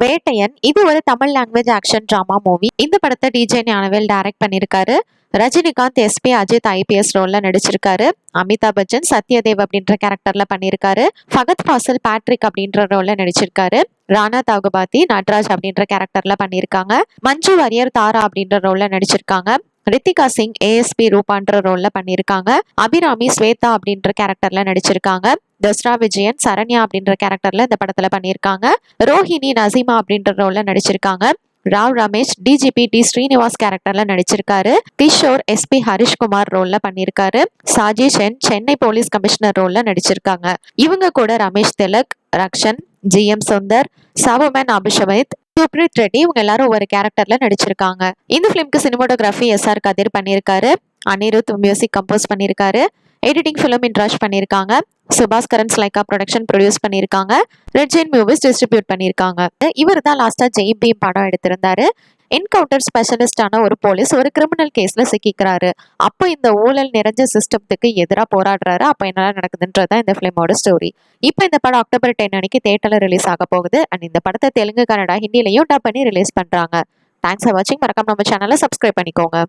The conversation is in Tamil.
வேட்டையன் இது ஒரு Tamil language action drama movie. இந்த படத்தை டிஜே ஞானவேல் டைரக்ட் பண்ணியிருக்காரு. ரஜினிகாந்த் எஸ்பி அஜித் ஐபிஎஸ் ரோல்ல நடிச்சிருக்காரு. அமிதாப் பச்சன் சத்யதேவ் அப்படின்ற கேரக்டர்ல பண்ணியிருக்காரு. ஃபகத் ஃபாசில் பேட்ரிக் அப்படின்ற ரோல்ல நடிச்சிருக்காரு. ராணா தாகுபாத்தி நட்ராஜ் அப்படின்ற கேரக்டர்ல பண்ணியிருக்காங்க. மஞ்சு வாரியர் தாரா அப்படின்ற ரோல்ல நடிச்சிருக்காங்க. ரித்திகா சிங் ஏஎஸ்பி ரூபான்ற ரோல்ல பண்ணியிருக்காங்க. அபிராமி ஸ்வேதா அப்படின்ற கேரக்டர்ல நடிச்சிருக்காங்க. தஸ்ரா விஜயன் சரண்யா அப்படின்ற கேரக்டர்ல இந்த படத்துல பண்ணியிருக்காங்க. ரோஹிணி நசீமா அப்படின்ற ரோல்ல நடிச்சிருக்காங்க. ராவ் ரமேஷ் டிஜிபி டி ஸ்ரீனிவாஸ் கேரக்டர்ல நடிச்சிருக்காரு. கிஷோர் எஸ்பி ஹரிஷ்குமார் ரோல்ல பண்ணியிருக்காரு. சாஜி சென் சென்னை போலீஸ் கமிஷனர் ரோல்ல நடிச்சிருக்காங்க. இவங்க கூட ரமேஷ் திலக், ரக்ஷன், ஜிஎம் சுந்தர், சாபுமேன் அபிஷவேத், சுப்ரீத் ரெட்டி இவங்க எல்லாரும் ஒரு கேரக்டர்ல நடிச்சிருக்காங்க. இந்த பிலிம்க்கு சினிமோட்டோகிராஃபி எஸ்ஆர் கதிர் பண்ணியிருக்காரு. அனிருத் மியூசிக் கம்போஸ் பண்ணியிருக்காரு. எடிட்டிங் ஃபிலிம் இன்ட்ராஷ் பண்ணியிருக்காங்க. சுபாஸ்கரன் லைக்கா ப்ரொடக்ஷன் ப்ரொடியூஸ் பண்ணியிருக்காங்க. ரெட் ஜெயின் மூவிஸ் டிஸ்ட்ரிபியூட் பண்ணியிருக்காங்க. இவர் தான் லாஸ்டா ஜெய் பீம் படம் எடுத்திருந்தாரு. என்கவுண்டர் ஸ்பெஷலிஸ்டான ஒரு போலீஸ் ஒரு கிரிமினல் கேஸ்ல சிக்கிக்கிறாரு. அப்போ இந்த ஊழல் நிறைஞ்ச சிஸ்டத்துக்கு எதிராக போராடுறாரு. அப்போ என்னெல்லாம் நடக்குதுன்றதான் இந்த ஃபிலிமோட ஸ்டோரி. இப்போ இந்த படம் அக்டோபர் 10 அன்னைக்கு தியேட்டர்ல ரிலீஸ் ஆக போகுது. அண்ட் இந்த படத்தை தெலுங்கு, கன்னடா, ஹிந்திலையும் டப் பண்ணி ரிலீஸ் பண்றாங்க. தேங்க்ஸ் ஃபார் வாட்சிங். மறக்காம நம்ம சேனலை சப்ஸ்கிரைப் பண்ணிக்கோங்க.